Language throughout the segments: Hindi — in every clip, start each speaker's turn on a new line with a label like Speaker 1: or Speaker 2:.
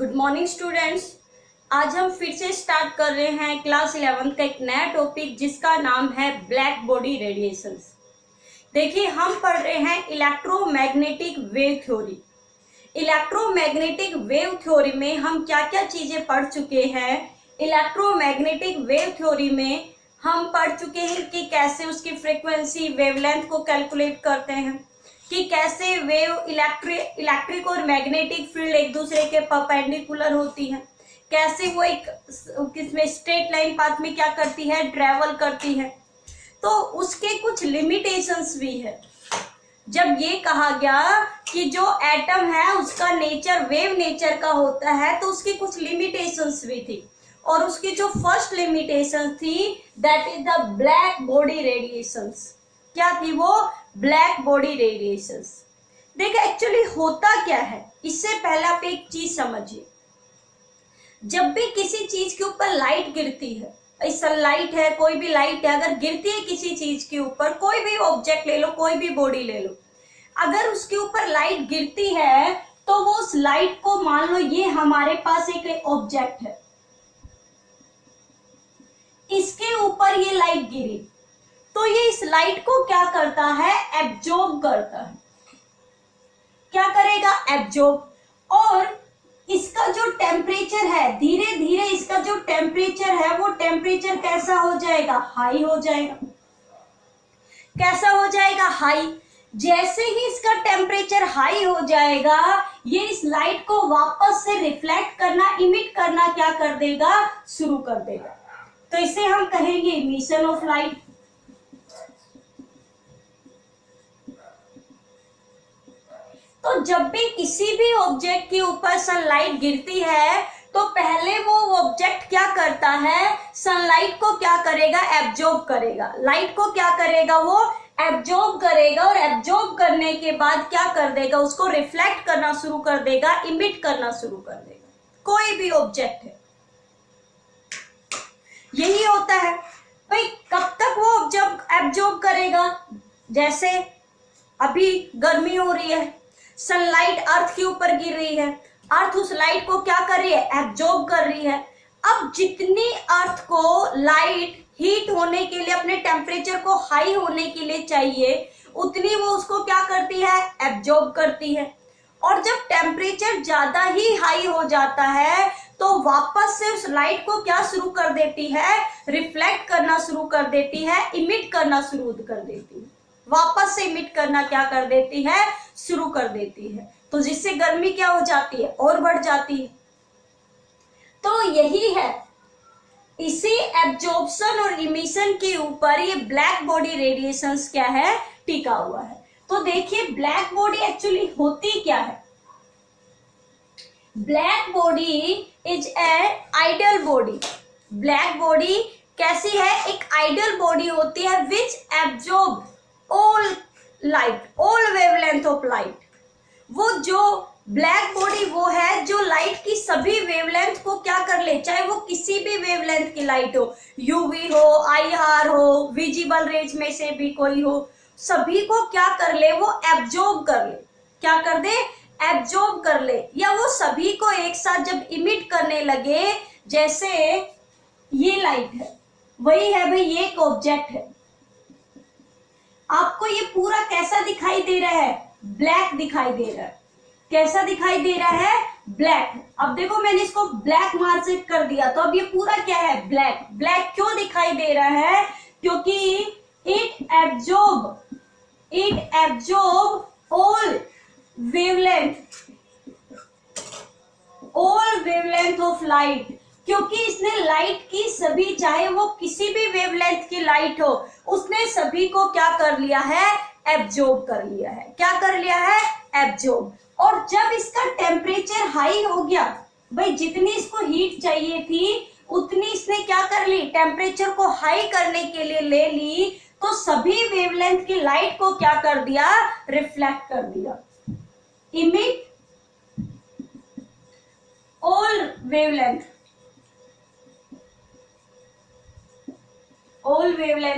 Speaker 1: Good morning students. आज हम फिर से स्टार्ट कर रहे हैं क्लास 11 का एक नया टॉपिक जिसका नाम है ब्लैक बॉडी रेडिएशंस। देखिए, हम पढ़ रहे हैं electromagnetic wave theory. Electromagnetic wave theory में हम क्या क्या चीजें पढ़ चुके हैं। इलेक्ट्रोमैग्नेटिक वेव थ्योरी में हम पढ़ चुके हैं कि कैसे उसकी फ्रीक्वेंसी वेवलेंथ को कैलकुलेट करते हैं, कि कैसे वेव इलेक्ट्रिक और मैग्नेटिक फील्ड एक दूसरे के परपेंडिकुलर होती है, कैसे वो एक किसमें स्ट्रेट लाइन पाथ में क्या करती है, ट्रेवल करती है। तो उसके कुछ लिमिटेशंस भी है। जब ये कहा गया कि जो एटम है उसका नेचर वेव नेचर का होता है, तो उसकी कुछ लिमिटेशंस भी थी। और उसकी जो फर्स्ट लिमिटेशन थी that is the black body radiations. क्या थी वो? Black body radiations. देखिए, एक्चुअली होता क्या है, इससे पहले आप एक चीज समझिए। जब भी किसी चीज के ऊपर लाइट गिरती है, सनलाइट है, कोई भी लाइट है, अगर गिरती है किसी चीज के ऊपर, कोई भी ऑब्जेक्ट ले लो, कोई भी बॉडी ले लो, अगर उसके ऊपर लाइट गिरती है तो वो उस लाइट को, मान लो ये हमारे पास एक ऑब्जेक्ट है, इसके ऊपर ये लाइट गिरी, तो ये इस लाइट को क्या करता है? एब्जॉर्ब करता है। क्या करेगा? एब्जॉर्ब। और इसका जो टेम्परेचर है, धीरे धीरे इसका जो टेम्परेचर है वो टेम्परेचर कैसा हो जाएगा? हाई हो जाएगा। कैसा हो जाएगा? हाई। जैसे ही इसका टेम्परेचर हाई हो जाएगा, ये इस लाइट को वापस से रिफ्लेक्ट करना, इमिट करना क्या कर देगा? शुरू कर देगा। तो इसे हम कहेंगे इमिशन ऑफ लाइट। तो जब भी किसी भी ऑब्जेक्ट के ऊपर सनलाइट गिरती है तो पहले वो ऑब्जेक्ट क्या करता है? सनलाइट को क्या करेगा? एब्जॉर्ब करेगा। लाइट को क्या करेगा? वो एब्जॉर्ब करेगा। और एब्जॉर्ब करने के बाद क्या कर देगा? उसको रिफ्लेक्ट करना शुरू कर देगा, इमिट करना शुरू कर देगा। कोई भी ऑब्जेक्ट है, यही होता है भाई। कब तक वो एब्जॉर्ब करेगा? जैसे अभी गर्मी हो रही है, सनलाइट अर्थ के ऊपर गिर रही है, अर्थ उस लाइट को क्या कर रही है? एब्जॉर्ब कर रही है। अब जितनी अर्थ को लाइट हीट होने के लिए, अपने टेम्परेचर को हाई होने के लिए चाहिए, उतनी वो उसको क्या करती है? एब्जॉर्ब करती है। और जब टेम्परेचर ज्यादा ही हाई हो जाता है तो वापस से उस लाइट को क्या शुरू कर देती है? रिफ्लेक्ट करना शुरू कर देती है, इमिट करना शुरू कर देती है। वापस से इमिट करना क्या कर देती है? शुरू कर देती है। तो जिससे गर्मी क्या हो जाती है? और बढ़ जाती है। तो यही है, इसी एब्जॉर्प्शन और इमिशन के ऊपर ये ब्लैक बॉडी रेडिएशंस क्या है? टिका हुआ है। तो देखिए, ब्लैक बॉडी एक्चुअली होती क्या है? Black body is a ideal body. Black body कैसी है? एक आइडियल बॉडी होती है विच absorb all light, all wavelength of light. वो जो ब्लैक बॉडी वो है जो लाइट की सभी वेवलेंथ को क्या कर ले, चाहे वो किसी भी वेवलेंथ की लाइट हो, यूवी हो, आईआर हो, विजिबल रेज में से भी कोई हो, सभी को क्या कर ले? वो एब्जॉर्ब कर ले। क्या कर दे? एब्जॉर्ब कर ले। या वो सभी को एक साथ जब इमिट करने लगे, जैसे ये लाइट है, वही है भाई, ये एक ऑब्जेक्ट है। आपको ये पूरा कैसा दिखाई दे रहा है? ब्लैक दिखाई दे रहा है। कैसा दिखाई दे रहा है? ब्लैक। अब देखो, मैंने इसको ब्लैक मार्क कर दिया, तो अब ये पूरा क्या है? ब्लैक। ब्लैक क्यों दिखाई दे रहा है? क्योंकि it absorb all wavelength of light. क्योंकि इसने लाइट की सभी, चाहे वो किसी भी वेवलेंथ की लाइट हो, उसने सभी को क्या कर लिया है? एब्जॉर्ब कर लिया है। क्या कर लिया है? एब्जॉर्ब। और जब इसका टेम्परेचर हाई हो गया, भाई जितनी इसको हीट चाहिए थी उतनी इसने क्या कर ली? टेम्परेचर को हाई करने के लिए ले ली, तो सभी वेवलेंथ की लाइट को क्या कर दिया? रिफ्लेक्ट कर दिया। Emit all wavelength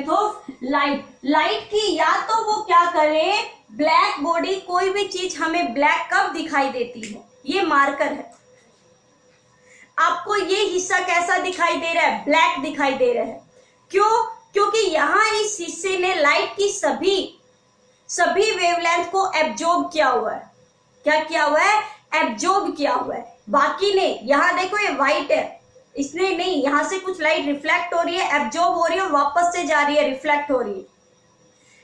Speaker 1: of light. Light की या तो वो क्या करे? ब्लैक बॉडी, कोई भी चीज हमें ब्लैक कब दिखाई देती है? ये मार्कर है। आपको ये हिस्सा कैसा दिखाई दे रहा है? ब्लैक दिखाई दे रहा है। क्यों? क्योंकि यहां इस हिस्से ने लाइट की सभी वेवलेंथ को एब्जॉर्ब किया हुआ है। क्या किया हुआ है? एब्जॉर्ब किया हुआ है। बाकी ने, यहां देखो ये व्हाइट है, इसने नहीं, यहां से कुछ लाइट रिफ्लेक्ट हो रही है, एब्जॉर्ब हो रही है, वापस से जा रही है, रिफ्लेक्ट हो रही है।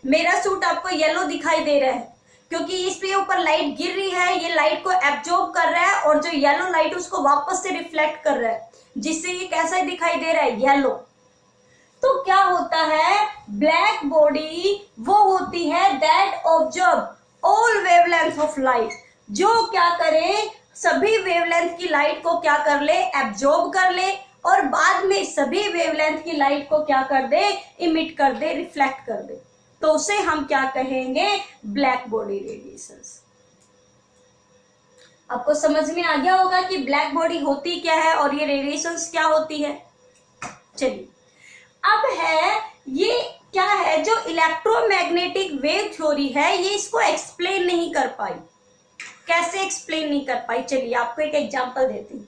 Speaker 1: मेरा सूट आपको येलो दिखाई दे रहा है क्योंकि इसके ऊपर लाइट गिर रही है, ये लाइट को एब्जॉर्ब कर रहा है और जो येलो लाइट उसको वापस से रिफ्लेक्ट कर रहा है, जिससे ये कैसा दिखाई दे रहा है? येलो। तो क्या होता है? ब्लैक बॉडी वो होती है that observe all wavelength of light, जो क्या करे, सभी वेवलेंथ की लाइट को क्या कर ले? एब्जॉर्ब कर ले, और बाद में सभी वेवलेंथ की लाइट को क्या कर दे? इमिट कर दे, रिफ्लेक्ट कर दे। तो उसे हम क्या कहेंगे? Black body radiations. आपको समझ में आ गया होगा कि ब्लैक बॉडी होती क्या है और ये रेडिएशंस क्या होती है। चलिए, अब है ये क्या है, जो इलेक्ट्रोमैग्नेटिक वेव थ्योरी है, ये इसको एक्सप्लेन नहीं कर पाई। कैसे एक्सप्लेन नहीं कर पाई? चलिए आपको एक एग्जांपल देती हूँ।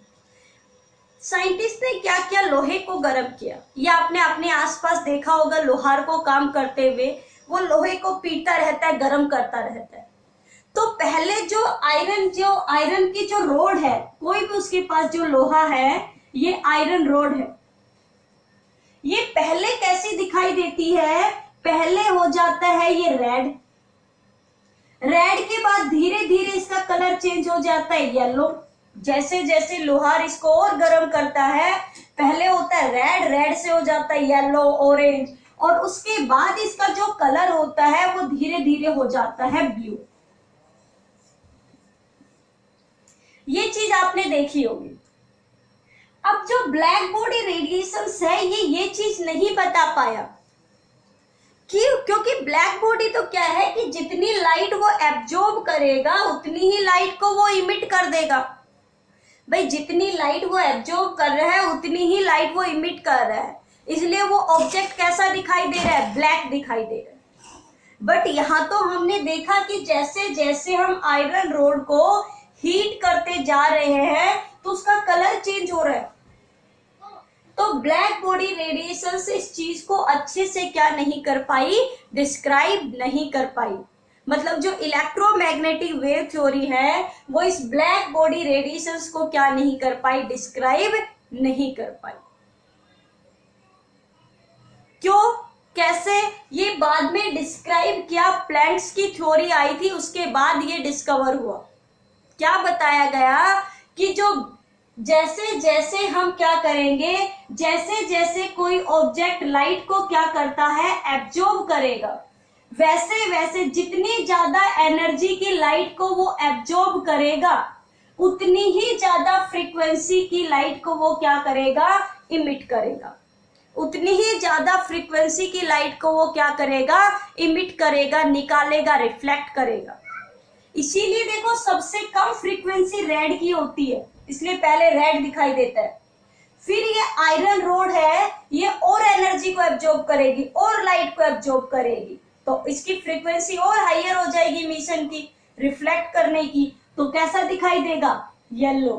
Speaker 1: साइंटिस्ट ने क्या किया? लोहे को गर्म किया। या आपने अपने आसपास देखा होगा लोहार को काम करते हुए, वो लोहे को पीटता रहता है, गर्म करता रहता है। तो पहले जो आयरन की जो रोड है, कोई भी उसके पास जो लोहा है, ये आयरन रोड है, ये पहले कैसी दिखाई देती है? पहले हो जाता है ये रेड, रेड के बाद धीरे धीरे इसका कलर चेंज हो जाता है येलो। जैसे जैसे लोहार इसको और गर्म करता है, पहले होता है रेड, रेड से हो जाता है येलो, ऑरेंज, और उसके बाद इसका जो कलर होता है वो धीरे धीरे हो जाता है ब्लू। ये चीज आपने देखी होगी। अब जो ब्लैक बॉडी रेडिएशंस है, ये चीज नहीं बता पाया। क्यों? क्योंकि ब्लैक बॉडी तो क्या है कि जितनी लाइट वो एब्जॉर्ब करेगा उतनी ही लाइट को वो इमिट कर देगा। भाई जितनी लाइट वो एब्जॉर्ब कर रहा है उतनी ही लाइट वो इमिट कर रहा है, इसलिए वो ऑब्जेक्ट कैसा दिखाई दे रहा है? ब्लैक दिखाई दे रहा है। बट यहाँ तो हमने देखा कि जैसे जैसे हम आयरन रोड को हीट करते जा रहे हैं तो उसका कलर चेंज हो रहा है। तो ब्लैक बॉडी रेडिएशन से इस चीज को अच्छे से क्या नहीं कर पाई? डिस्क्राइब नहीं कर पाई। मतलब जो इलेक्ट्रोमैग्नेटिक वेव थ्योरी है वो इस ब्लैक बॉडी रेडिएशंस को क्या नहीं कर पाई? डिस्क्राइब नहीं कर पाई। क्यों? कैसे? ये बाद में डिस्क्राइब किया, प्लैंक्स की थ्योरी आई थी, उसके बाद ये डिस्कवर हुआ। क्या बताया गया कि जो जैसे जैसे हम क्या करेंगे, जैसे जैसे कोई ऑब्जेक्ट लाइट को क्या करता है? एब्जॉर्ब करेगा, वैसे वैसे जितनी ज्यादा एनर्जी की लाइट को वो एब्जॉर्ब करेगा उतनी ही ज्यादा फ्रीक्वेंसी की लाइट को वो क्या करेगा? इमिट करेगा। उतनी ही ज्यादा फ्रीक्वेंसी की लाइट को वो क्या करेगा? इमिट करेगा, निकालेगा, रिफ्लेक्ट करेगा। इसीलिए देखो सबसे कम फ्रीक्वेंसी रेड की होती है, इसलिए पहले रेड दिखाई देता है। फिर ये आयरन रोड है, ये और एनर्जी को एब्जॉर्ब करेगी और लाइट को एब्जॉर्ब करेगी, तो इसकी फ्रीक्वेंसी और हाइयर हो जाएगी इमिशन की, रिफ्लेक्ट करने की। तो कैसा दिखाई देगा? येलो।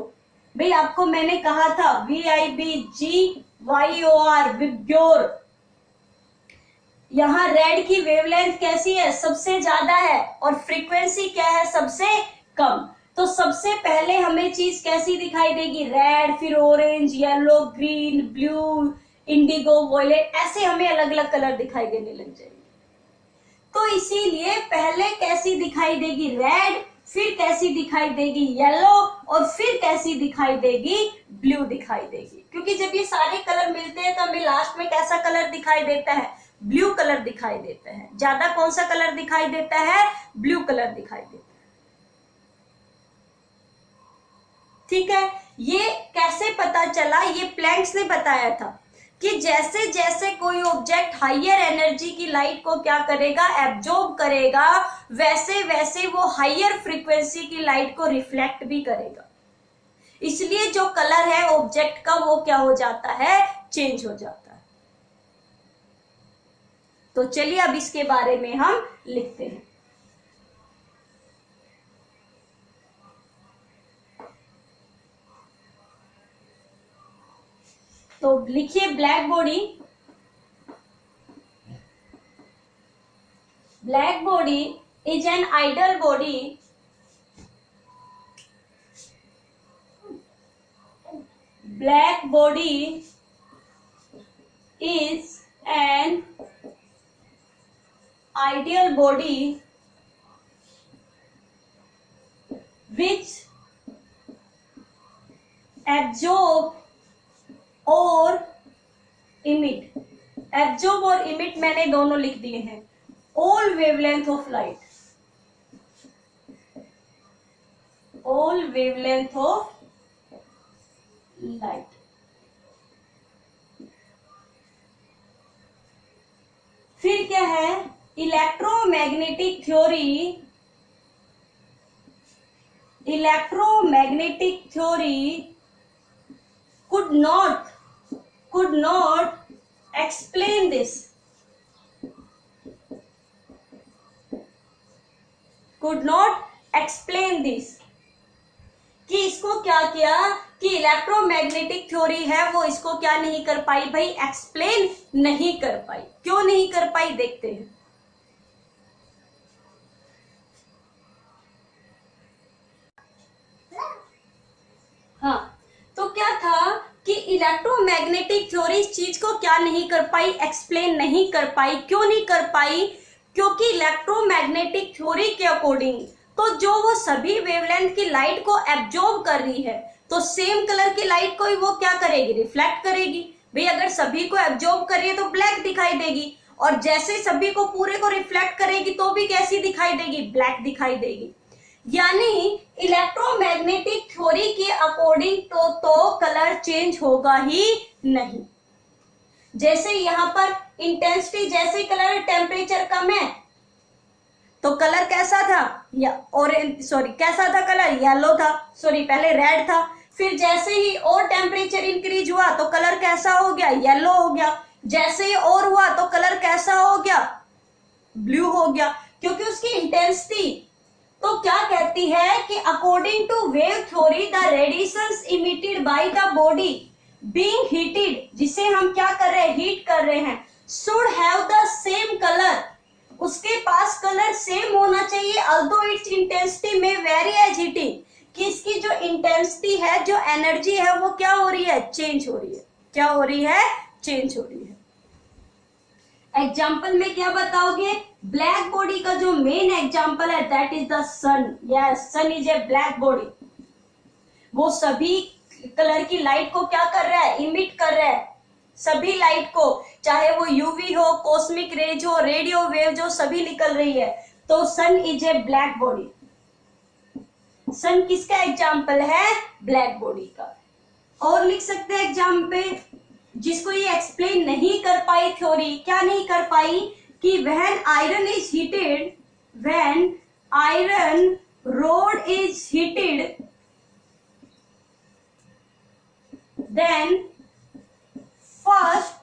Speaker 1: भाई आपको मैंने कहा था VIBGYOR, विब्ग्योर। यहाँ रेड की वेवलेंथ कैसी है? सबसे ज्यादा है, और फ्रीक्वेंसी क्या है? सबसे कम। तो सबसे पहले हमें चीज कैसी दिखाई देगी? रेड, फिर orange, yellow, green, blue, indigo, violet, ऐसे हमें अलग अलग कलर दिखाई देने लग जाएंगे। तो इसीलिए पहले कैसी दिखाई देगी? रेड, फिर कैसी दिखाई देगी? येलो, और फिर कैसी दिखाई देगी? ब्लू दिखाई देगी। क्योंकि जब ये सारे कलर मिलते हैं तो हमें लास्ट में कैसा कलर दिखाई देता है? ब्लू कलर दिखाई देता है। ज्यादा कौन सा कलर दिखाई देता है? ब्लू कलर दिखाई देता है। ठीक है, ये कैसे पता चला? ये प्लैंक्स ने बताया था कि जैसे जैसे कोई ऑब्जेक्ट हाइयर एनर्जी की लाइट को क्या करेगा? एब्जॉर्ब करेगा, वैसे वैसे वो हाइयर फ्रीक्वेंसी की लाइट को रिफ्लेक्ट भी करेगा। इसलिए जो कलर है ऑब्जेक्ट का वो क्या हो जाता है? चेंज हो जाता है। तो चलिए अब इसके बारे में हम लिखते हैं। लिखिए black body, black body is an ideal body black body is an ideal body which absorb or emit, absorb और emit मैंने दोनों लिख दिए हैं, all wavelength of light, all wavelength of light. फिर क्या है, electromagnetic theory, electromagnetic theory could not explain this, could not explain this, कि इसको क्या किया कि इलेक्ट्रोमैग्नेटिक थ्योरी है वो इसको क्या नहीं कर पाई भाई, एक्सप्लेन नहीं कर पाई। क्यों नहीं कर पाई देखते हैं। हाँ, तो क्या था कि इलेक्ट्रोमैग्नेटिक थ्योरी इस चीज को क्या नहीं कर पाई, एक्सप्लेन नहीं कर पाई। क्यों नहीं कर पाई, क्योंकि इलेक्ट्रोमैग्नेटिक थ्योरी के अकॉर्डिंग तो जो वो सभी वेवलेंथ की लाइट को एब्जॉर्ब कर रही है, तो सेम कलर की लाइट को ही वो क्या करेगी, रिफ्लेक्ट करेगी। भाई अगर सभी को एब्जॉर्ब कर रही है तो ब्लैक दिखाई देगी, और जैसे सभी को पूरे को रिफ्लेक्ट करेगी तो भी कैसी दिखाई देगी, ब्लैक दिखाई देगी। यानी इलेक्ट्रोमैग्नेटिक थ्योरी के अकॉर्डिंग तो कलर चेंज होगा ही नहीं। जैसे यहाँ पर इंटेंसिटी, जैसे कलर टेम्परेचर कम है तो कलर कैसा था, या ऑरेंज, सॉरी कैसा था कलर, येलो था, सॉरी पहले रेड था। फिर जैसे ही और टेम्परेचर इंक्रीज हुआ तो कलर कैसा हो गया, येलो हो गया। जैसे ही और हुआ तो कलर कैसा हो गया, ब्लू हो गया, क्योंकि उसकी इंटेंसिटी तो क्या कहती है कि according to wave theory the radiations emitted by the body being heated, जिसे हम क्या कर रहे हैं, हीट कर रहे हैं, should have the same colour, उसके पास कलर सेम होना चाहिए, अल्दो इट्स इंटेंसिटी में वेरी एज हीटिंग, कि इसकी जो इंटेंसिटी है, जो एनर्जी है वो क्या हो रही है, चेंज हो रही है। क्या हो रही है, चेंज हो रही है। एग्जाम्पल में क्या बताओगे, ब्लैक बॉडी का जो मेन एग्जाम्पल है that is the sun. Yes, sun is a black body. वो सभी कलर की लाइट को क्या कर रहा है, इमिट कर रहा है, सभी लाइट को, चाहे वो यूवी हो, कॉस्मिक रेज हो, रेडियो वेव जो सभी निकल रही है। तो सन इज ए ब्लैक बॉडी। सन किसका एग्जाम्पल है, ब्लैक बॉडी का। और लिख सकते हैं एग्जाम पे, जिसको ये एक्सप्लेन नहीं कर पाई थ्योरी, क्या नहीं कर पाई, कि when iron is heated, when iron rod is heated, then first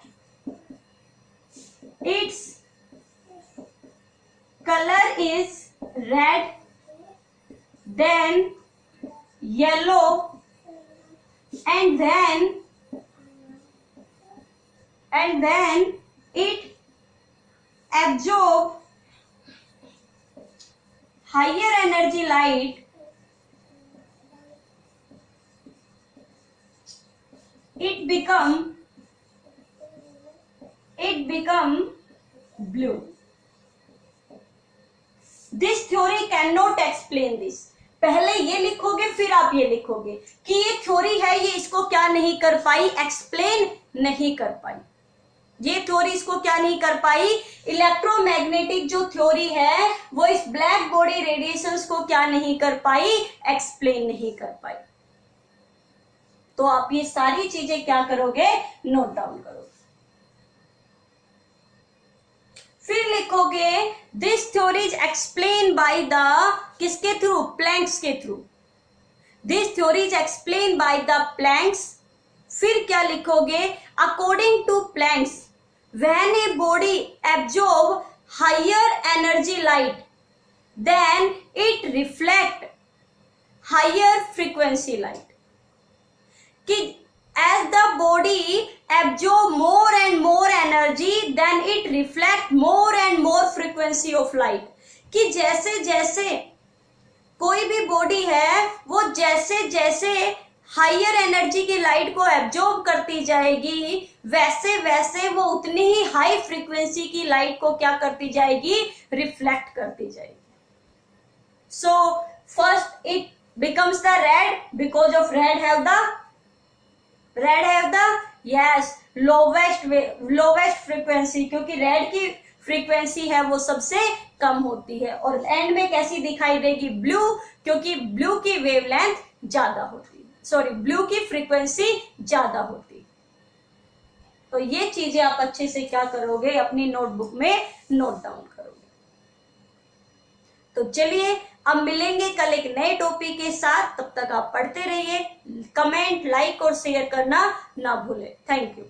Speaker 1: its color is red, then yellow, and then it absorb higher energy light, it become blue. This theory cannot explain this. पहले ये लिखोगे फिर आप ये लिखोगे कि ये थ्योरी है, ये इसको क्या नहीं कर पाई, एक्सप्लेन नहीं कर पाई। ये थ्योरी इसको क्या नहीं कर पाई, इलेक्ट्रोमैग्नेटिक जो थ्योरी है वो इस ब्लैक बॉडी रेडिएशंस को क्या नहीं कर पाई, एक्सप्लेन नहीं कर पाई। तो आप ये सारी चीजें क्या करोगे, नोट डाउन करोगे। फिर लिखोगे this theory is explain by the, किसके थ्रू, प्लैंक्स के through. This theory is explain by the Planck's. फिर क्या लिखोगे, according to Planck's when a body absorb higher energy light then it reflect higher frequency light. कि as the body absorb more and more energy then it reflect more and more frequency of light। कि जैसे जैसे कोई भी बॉडी है वो जैसे जैसे हायर एनर्जी की लाइट को एब्जॉर्ब करती जाएगी वैसे वैसे वो उतनी ही हाई फ्रीक्वेंसी की लाइट को क्या करती जाएगी, रिफ्लेक्ट करती जाएगी। So first it becomes the red because of red have the yes lowest frequency, क्योंकि रेड की फ्रीक्वेंसी है वो सबसे कम होती है। और एंड में कैसी दिखाई देगी, ब्लू, क्योंकि ब्लू की वेवलेंथ ज्यादा होती है, सॉरी ब्लू की फ्रीक्वेंसी ज्यादा होती है। तो ये चीजें आप अच्छे से क्या करोगे, अपनी नोटबुक में नोट डाउन करोगे। तो चलिए अब मिलेंगे कल एक नए टॉपिक के साथ, तब तक आप पढ़ते रहिए। कमेंट, लाइक और शेयर करना ना भूलें। Thank you.